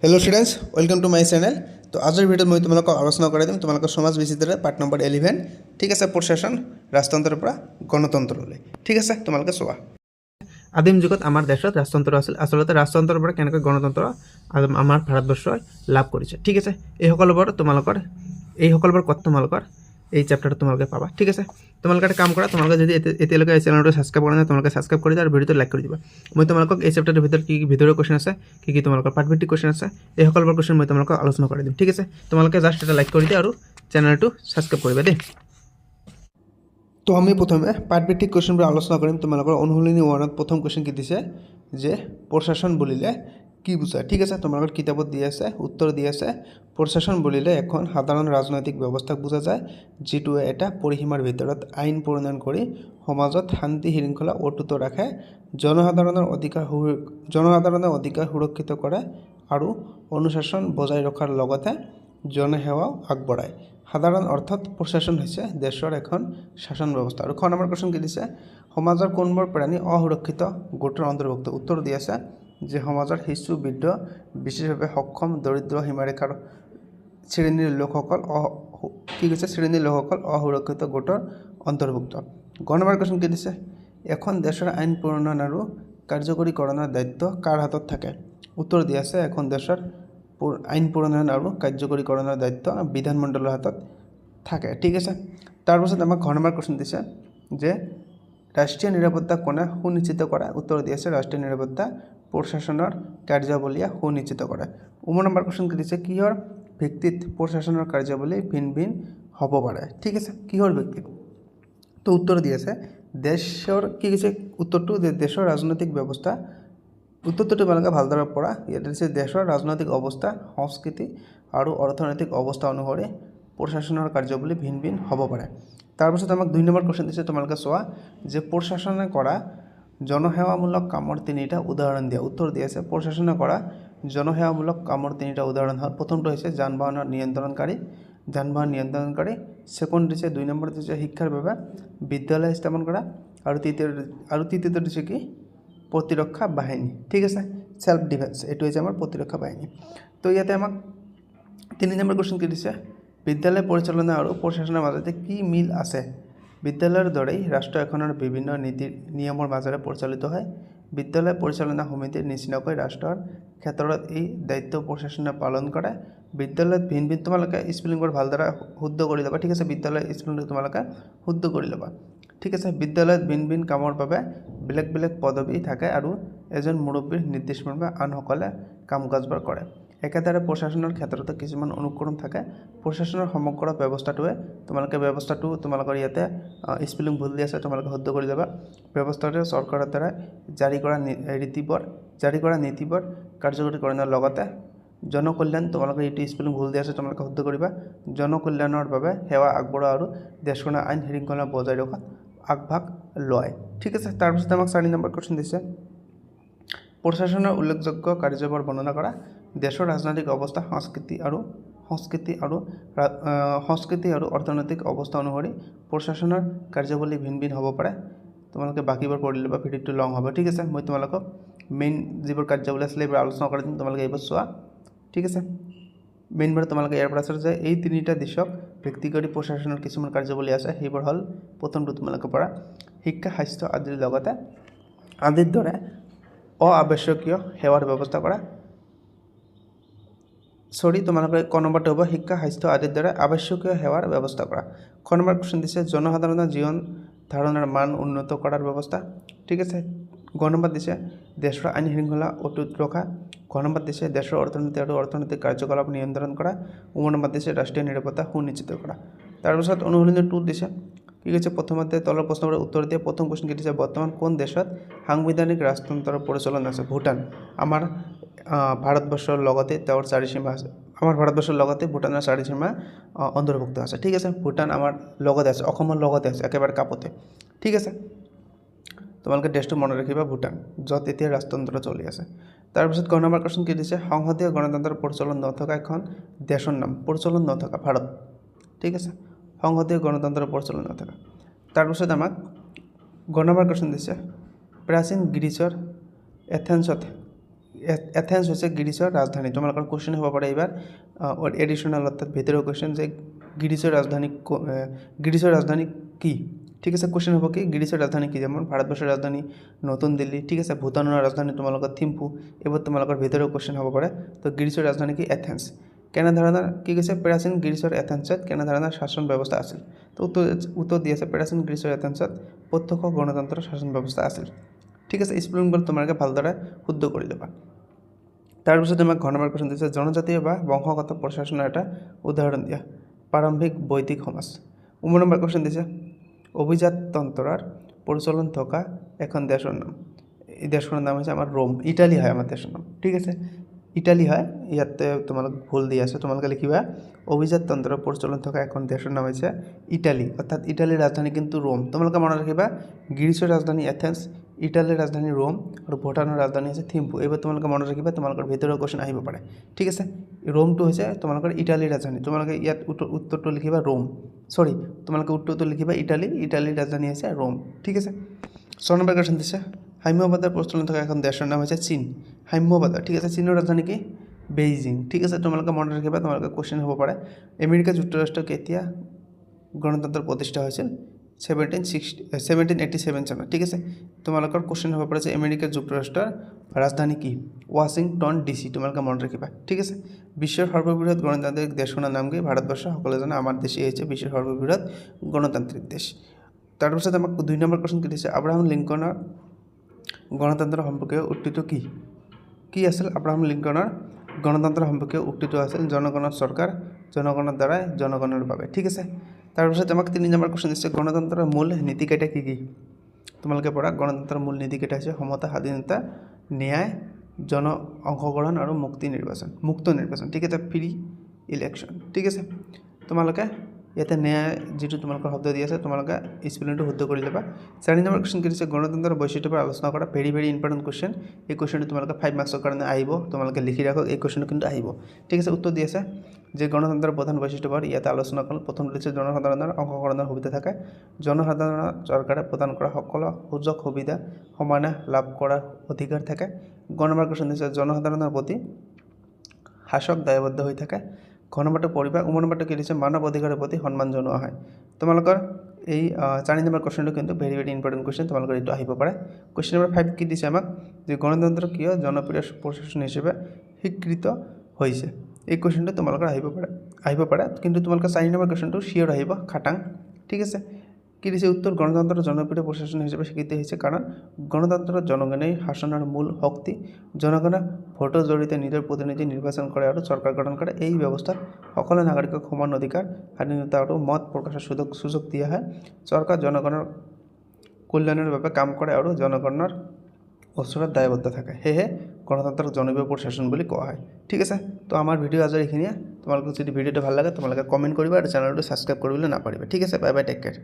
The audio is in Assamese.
Hello students welcome to my channel. तो आजर भिडिओ मैं तुम्हारा आलोचना कर दिम तुम्हारा समाज विचित्र पार्ट नम्बर 11 ठीक है प्रशासन राजतंत्र गणतंत्र ठीक है तुम्हारे चुआ आदिम जुगत आमार देशत राजतंत्र आछिल आसलते राजतंत्ৰৰ পৰা কেনেকৈ গণতন্ত্ৰ আমাৰ ভাৰতবৰ্ষই লাভ কৰিছে ঠিক আছে এই সকলোবোৰ ক'ত তোমালোকৰ এই চেপ্টাৰটো তোমালোকে পাবা ঠিক আছে তোমালোকে এটা কাম কৰা তোমালোকে যদি এতিয়ালৈকে এই চেনেলটো সাবস্ক্ৰাইব কৰা নাই তোমালোকে সাবস্ক্ৰাইব কৰি দিয়া আৰু ভিডিঅ'টো লাইক কৰি দিবা মই তোমালোকক এই চেপ্টাৰটোৰ ভিতৰত কি ভিডিঅ'ৰ কোৱেশ্চন আছে কি তোমালোকৰ পাৰ্টভিত্তিক কোৱেশ্চন আছে এই সকলোবোৰ কোৱেশ্চন মই তোমালোকক আলোচনা কৰি দিম ঠিক আছে তোমালোকে জাস্ট এটা লাইক কৰি দিয়া আৰু চেনেলটো সাবস্ক্ৰাইব কৰিবা দেই। तो आम प्रथम पाठभित्तिक क्वेश्चन आलोचना करें तुम्हारे अनुशीलनी 1 प्रथम क्वेश्चन की दिसे जे प्रशासन बुलिले कि बुझाय ठीक है तुम्हारे किताबत दी आछे उत्तर दी आछे प्रशासन बुलिले एखन साधारण राजनैतिक व्यवस्था बुझा जाए जिटुए एटा परिसीमार भितरत आईन प्रणयन करी समाजत शांति शृंखला अटुट राखे जनसाधाৰণৰ अधिकार सुरक्षित करे और अनुशासन बजाय रखार लगते जनसेवाও আগবঢ়ায়। সাধারণ অর্থাৎ প্রশাসন হচ্ছে দেশের এখন শাসন ব্যবস্থা। আর খ নম্বর কোশ্চেন কি দিছে সমাজের কোনবোৰ প্রাণী অসুরক্ষিত গোটের অন্তর্ভুক্ত উত্তর দি আছে যে সমাজের শিশু বৃদ্ধ বিশেষভাবে সক্ষম দরিদ্র সীমারেখার শ্রেণীর লোকসকল শ্রেণীর লোকসকল অসুরক্ষিত গোটের অন্তর্ভুক্ত। গ নম্বর কোশ্চেন কি দিছে এখন দেশের আইন প্রণয়ন আর কার্যকরীকরণের দায়িত্ব কার হাতত থাকে উত্তর দি আছে এখন দেশের আইন প্ৰণয়ন আৰু কাৰ্যকৰীকৰণৰ দায়িত্ব বিধানমণ্ডলৰ হাতত থাকে ঠিক আছে। তাৰপিছত আমাক ঘ নম্বৰ কোশ্চেন দিছে যে ৰাষ্ট্ৰীয় নিৰাপত্তা কোনে সুনিশ্চিত কৰে উত্তৰ দি আছে ৰাষ্ট্ৰীয় নিৰাপত্তা প্ৰশাসনৰ কাৰ্যাৱলীয়ে সুনিশ্চিত কৰে। নম্বৰ কোশ্চেন কি দিছে কিহৰ ভিত্তিত প্ৰশাসনৰ কাৰ্যাৱলী ভিন ভিন হ'ব পাৰে ঠিক আছে কিহৰ ভিত্তিত তো উত্তৰ দি আছে দেশৰ কি কৈছে উত্তৰটো যে দেশৰ ৰাজনৈতিক ব্যৱস্থা উত্তৰটো তোমালোকে ভালদৰে পঢ়া ইয়াতে দিছে দেশৰ ৰাজনৈতিক অৱস্থা সংস্কৃতি আৰু অৰ্থনৈতিক অৱস্থা অনুসৰি প্ৰশাসনৰ কাৰ্যাৱলী ভিন ভিন হ'ব পাৰে। তাৰপিছত আমাক 2 নম্বৰ কোশ্চেন দিছে তোমালোকে চোৱা যে প্ৰশাসনে কৰা জনসেৱামূলক কামৰ তিনিটা উদাহৰণ দিয়া উত্তৰ দি আছে প্ৰশাসনে কৰা জনসেৱামূলক কামৰ তিনিটা উদাহৰণ হ'ল প্ৰথমটো হৈছে যান বাহনৰ নিয়ন্ত্ৰণকাৰী সেকেন্ড দিছে 2 নম্বৰ দিছে শিক্ষাৰ বাবে বিদ্যালয় স্থাপন কৰা আৰু তৃতীয়টো দিছে কি प्रतिरक्षा बाहिनी ठीक है सेल्फ डिफेन्स एटू आमार प्रतिरक्षा बाहिनी। तो इते आमाक 3 नम्बर क्वेश्चन की दिसे विद्यालय परिचालना और प्रशासনৰ মাজতে কি মিল আছে विद्यालयर दरे राष्ट्र एखনৰ विभिन्न नीति नियমৰ মাজেৰে পৰিচালিত হয় विद्यालय परिचालना समितिर निचिनाকৈ राष्ट्ৰৰ ক্ষেত্ৰত এই দায়িত্ব প্ৰশাসনে পালন কৰে विद्यालयत ভিন ভিন তোমালোকে স্পেলিংবোৰ ভালদৰে শুদ্ধ কৰি ল'বা ঠিক আছে विद्यालय স্পেলিংটো তোমালোকে শুদ্ধ কৰি ল'বা ঠিক আছে। বিদ্যালয়ত ভিন ভিন কামৰ বাবে বেলেগ বেলেগ পদবী থাকে আৰু এজন মুৰব্বীৰ নিৰ্দেশমৰ্মে আনসকলে কাম কাজবোৰ কৰে একেদৰে প্ৰশাসনৰ ক্ষেত্ৰতো কিছুমান অনুক্ৰম থাকে প্ৰশাসনৰ সমগ্ৰ ব্যৱস্থাটোৱে তোমালোকৰ ইয়াতে স্পেলিং ভুল দি আছে তোমালোকে শুদ্ধ কৰি ল'বা ব্যৱস্থাটোৱে চৰকাৰৰ দ্বাৰা জাৰি কৰা নীতিবোৰ কাৰ্যকৰীকৰণৰ লগতে জনকল্যাণ তোমালোকে এইটো স্পেলিং ভুল দি আছে তোমালোকে শুদ্ধ কৰিবা জনকল্যাণৰ বাবে সেৱা আগবঢ়োৱা আৰু দেশখনৰ আইন শৃংখলা বজাই ৰখাত আগভাগ লয় ঠিক আছে। তাৰপিছত আমাক 4 নম্বৰ কোশ্চেন দিছে প্ৰশাসনৰ উল্লেখযোগ্য কাৰ্যবোৰ বৰ্ণনা কৰা দেশৰ ৰাজনৈতিক অৱস্থা সংস্কৃতি আৰু অৰ্থনৈতিক অৱস্থা অনুসৰি প্ৰশাসনৰ কাৰ্যাৱলী ভিন ভিন হ'ব পাৰে তোমালোকে বাকীবোৰ পঢ়ি ল'বা ভিডিঅ'টো লং হ'ব ঠিক আছে। মই তোমালোকক মেইন যিবোৰ কাৰ্যাৱলী আছিলে এইবোৰ আলোচনা কৰি দিম তোমালোকে এইবোৰ চোৱা ঠিক আছে। মেইনবাৰ তোমালোকে ইয়াৰ পৰা আছে যে এই তিনিটা দিশক ভিত্তি কৰি প্ৰশাসনৰ কিছুমান কাৰ্যাৱলী আছে সেইবোৰ হ'ল প্ৰথমটো তোমালোকে পৰা শিক্ষা স্বাস্থ্য আদিৰ দৰে অআৱশ্যকীয় সেৱাৰ ব্যৱস্থা কৰা তোমালোকে ক নম্বৰটো হ'ব শিক্ষা স্বাস্থ্য আদিৰ দৰে আৱশ্যকীয় সেৱাৰ ব্যৱস্থা কৰা। খ নম্বৰ কোশ্চেন দিছে জনসাধাৰণৰ জীৱন ধাৰণৰ মান উন্নত কৰাৰ ব্যৱস্থা ঠিক আছে। গ নম্বৰ দিছে দেশৰ আইন শৃংখলা অটুট ৰখা গ নম্বৰ দিছে দেশৰ অৰ্থনীতি আৰু অৰ্থনৈতিক কাৰ্যকলাপ নিয়ন্ত্ৰণ কৰা নম্বৰ দিছে ৰাষ্ট্ৰীয় নিৰাপত্তা সুনিশ্চিত কৰা। তাৰপিছত অনুশীলনী 2 দিছে কি কৈছে প্ৰথমতে তলৰ প্ৰশ্নৰ উত্তৰ দিয়ে প্ৰথম কোশ্চেন কি দিছে বৰ্তমান কোন দেশত সাংবিধানিক ৰাজতন্ত্ৰৰ পৰিচালন আছে ভূটান আমাৰ ভাৰতবৰ্ষৰ লগতে তেওঁৰ চাৰিসীমা আছে আমাৰ ভাৰতবৰ্ষৰ লগতে ভূটানৰ চাৰিসীমা অন্তৰ্ভুক্ত আছে ঠিক আছে ভূটান আমাৰ লগতে আছে অসমৰ লগতে আছে একেবাৰে কাষতে ঠিক আছে। তোমালোকে দেশটো মনত ৰাখিবা ভূটান য'ত এতিয়া ৰাজতন্ত্ৰ চলি আছে। তাৰপিছত ক নম্বৰ কোশ্চেন কি দিছে সংসদীয় গণতন্ত্ৰৰ পৰিচালন নথকা এখন দেশৰ নাম পৰিচালন নথকা ভাৰত ঠিক আছে সংসদীয় গণতন্ত্ৰৰ পৰিচালন নথকা। তাৰপিছত আমাক গ নম্বৰ কোশ্চেন দিছে প্ৰাচীন গ্ৰীচৰ এথেন্সত এথেন্স হৈছে গ্ৰীচৰ ৰাজধানী। তোমালোকৰ কুৱেশ্যন হ'ব পাৰে এইবাৰ এডিশ্যনেল অৰ্থাৎ ভিতৰৰ কুৱেশ্যন যে গ্ৰীচৰ ৰাজধানী কি? ঠিক আছে, কুৱেশ্যন হ'ব কি গ্ৰীচৰ ৰাজধানী কি? যেমন ভাৰতবৰ্ষৰ ৰাজধানী নতুন দিল্লী, ঠিক আছে, ভূটানৰ ৰাজধানী তোমালোকৰ থিম্পু, এইবোৰ তোমালোকৰ ভিতৰৰ কুৱেশ্যন হ'ব পাৰে। তো গ্ৰীচৰ ৰাজধানী কি? এথেন্স। কেনেধৰণৰ কি কৈছে? প্ৰাচীন গ্ৰীচৰ এথেন্সত কেনেধৰণৰ শাসন ব্যৱস্থা আছিল? তো উত্তৰ দি আছে প্ৰাচীন গ্ৰীচৰ এথেন্সত প্ৰত্যক্ষ গণতন্ত্ৰৰ শাসন ব্যৱস্থা আছিল। ঠিক আছে, স্পেলিংবোৰ তোমালোকে ভালদৰে শুদ্ধ কৰি ল'বা। তাৰপিছত আমাক ঘৰ নম্বৰ কুৱেশ্যন দিছে জনজাতীয় বা বংশগত প্ৰশাসনৰ এটা উদাহৰণ দিয়া। প্ৰাৰম্ভিক বৈদিক সমাজ। নম্বৰ কুৱেশ্যন দিছে অভিজাততন্ত্ৰৰ প্ৰচলন থকা এখন দেশৰ নাম। এই দেশখনৰ নাম হৈছে আমাৰ ৰোম। ইটালী হয় আমাৰ দেশৰ নাম। ঠিক আছে, ইটালী হয়। ইয়াতে তোমালোক ভুল দি আছে, তোমালোকে লিখিবা অভিজাততন্ত্ৰৰ প্ৰচলন থকা এখন দেশৰ নাম হৈছে ইটালী, অৰ্থাৎ ইটালীৰ ৰাজধানী কিন্তু ৰোম। তোমালোকে মনত ৰাখিবা গ্ৰীচৰ ৰাজধানী এথেন্স, ইটালীৰ ৰাজধানী ৰোম আৰু ভূটানৰ ৰাজধানী হৈছে থিম্পু। এইবোৰ তোমালোকে মনত ৰাখিবা, তোমালোকৰ ভিতৰৰ কুৱেশ্যন আহিব পাৰে। ঠিক আছে, ৰোমটো হৈছে তোমালোকৰ ইটালীৰ ৰাজধানী। তোমালোকে ইয়াত উত্তৰটো লিখিবা ৰোম, তোমালোকে উত্তৰটো লিখিবা ইটালীৰ ৰাজধানী হৈছে ৰোম। ঠিক আছে, 6 নম্বৰ কুৱেশ্যন দিছে সাম্যবাদৰ প্ৰচলন থকা এখন দেশৰ নাম হৈছে চীন। সাম্যবাদৰ, ঠিক আছে, চীনৰ ৰাজধানী কি? বেইজিং। ঠিক আছে, তোমালোকে মনত ৰাখিবা, তোমালোকে কুৱেশ্যন হ'ব পাৰে আমেৰিকা যুক্তৰাষ্ট্ৰ কেতিয়া গণতন্ত্ৰ প্ৰতিষ্ঠা হৈছিল? 1787 চনত। ঠিক আছে, তোমালোকৰ কুৱেশ্যন হ'ব পাৰে যে আমেৰিকা যুক্তৰাষ্ট্ৰৰ ৰাজধানী কি? Washington DC। তোমালোকে মনত ৰাখিবা। ঠিক আছে, বিশ্বৰ সৰ্ববৃহৎ গণতান্ত্ৰিক দেশখনৰ নাম কি? ভাৰতবৰ্ষ। সকলোৱে জানে আমাৰ দেশেই হৈছে বিশ্বৰ সৰ্ববৃহৎ গণতান্ত্ৰিক দেশ। তাৰপিছত আমাক 2 নম্বৰ কুৱেশ্যন কি দিছে আব্ৰাহাম লিংকনৰ গণতন্ত্ৰ সম্পৰ্কীয় উক্তিটো কি? কি আছিল আব্ৰাহাম লিংকনৰ গণতন্ত্ৰ সম্পৰ্কীয় উক্তিটো আছিল জনগণৰ চৰকাৰ, জনগণৰ দ্বাৰাই, জনগণৰ বাবে। ঠিক আছে, তাৰপিছত আমাক 3 নম্বৰ কুৱেশ্যন দিছে গণতন্ত্ৰৰ মূল নীতিকেইটা কি কি? তোমালোকে পঢ়া গণতন্ত্ৰৰ মূল নীতিকেইটা হৈছে সমতা, স্বাধীনতা, ন্যায়, জন অংশগ্ৰহণ আৰু মুক্ত নিৰ্বাচন। ঠিক আছে, ফ্ৰী ইলেকশ্যন। ঠিক আছে, তোমালোকে ইয়াতে ন্যায় যিটো তোমালোকৰ শব্দ দি আছে তোমালোকে স্পেলিংটো শুদ্ধ কৰি ল'বা। 4 নম্বৰ কুৱেশ্যন কি দিছে গণতন্ত্ৰৰ বৈশিষ্ট্যৰ পৰা আলোচনা কৰা। Very important question. এই কুৱেশ্যনটো তোমালোকে 5 মাৰ্কছৰ কাৰণে আহিব, তোমালোকে লিখি ৰাখক, এই কুৱেশ্যনটো কিন্তু আহিব। ঠিক আছে, উত্তৰ দি আছে যে গণতন্ত্ৰৰ প্ৰধান বৈশিষ্ট্যবোৰ ইয়াতে আলোচনা কৰিম। প্ৰথমটো হৈছে জনসাধাৰণৰ অংশগ্ৰহণৰ সুবিধা থাকে। জনসাধাৰণৰ চৰকাৰে প্ৰদান কৰা সকলো সুযোগ সুবিধা সমানে লাভ কৰাৰ অধিকাৰ থাকে। নম্বৰ কুৱেশ্যন দিছে জনসাধাৰণৰ প্ৰতি শাসক দায়বদ্ধ হৈ থাকে। নম্বৰটো পঢ়িবা। নম্বৰটো কি দিছে মানৱ অধিকাৰৰ প্ৰতি সন্মান জনোৱা হয়। তোমালোকৰ এই 4 নম্বৰ কুৱেশ্যনটো কিন্তু ভেৰি ইম্পৰ্টেণ্ট কুৱেশ্যন, তোমালোকৰ এইটো আহিব পাৰে। কুৱেশ্যন নম্বৰ 5 কি দিছে আমাক যে গণতন্ত্ৰ কিয় জনপ্ৰিয় প্ৰশাসন হিচাপে স্বীকৃত হৈছে। এই কুৱেশ্যনটো তোমালোকৰ আহিব পাৰে, কিন্তু তোমালোকৰ 4 নম্বৰ কুৱেশ্যনটো চিয়'ৰ আহিব খাটাং। ঠিক আছে, কি দিছে উত্তৰ গণতন্ত্ৰ জনপ্ৰিয় প্ৰশাসন হিচাপে স্বীকৃত হৈছে কাৰণ গণতন্ত্ৰত জনগণেই শাসনৰ মূল শক্তি। জনগণে ভোটৰ জৰিয়তে নিজৰ প্ৰতিনিধি নিৰ্বাচন কৰে আৰু চৰকাৰ গঠন কৰে। এই ব্যৱস্থাত সকলো নাগৰিকক সমান অধিকাৰ, স্বাধীনতা আৰু মত প্ৰকাশৰ সুযোগ দিয়া হয়। চৰকাৰ জনগণৰ কল্যাণৰ বাবে কাম কৰে আৰু জনগণৰ ওচৰত দায়বদ্ধ থাকে। সেয়েহে গণতন্ত্ৰক জনপ্ৰিয় প্ৰশাসন বুলি কোৱা হয়। ঠিক আছে, তো আমাৰ ভিডিঅ' আজি এইখিনিয়ে। তোমালোকক যদি ভিডিঅ'টো ভাল লাগে তোমালোকে কমেণ্ট কৰিবা আৰু চেনেলটো ছাবস্ক্ৰাইব কৰিবলৈ নাপাহৰিবা। ঠিক আছে, বাই বাই, টেক কেয়াৰ।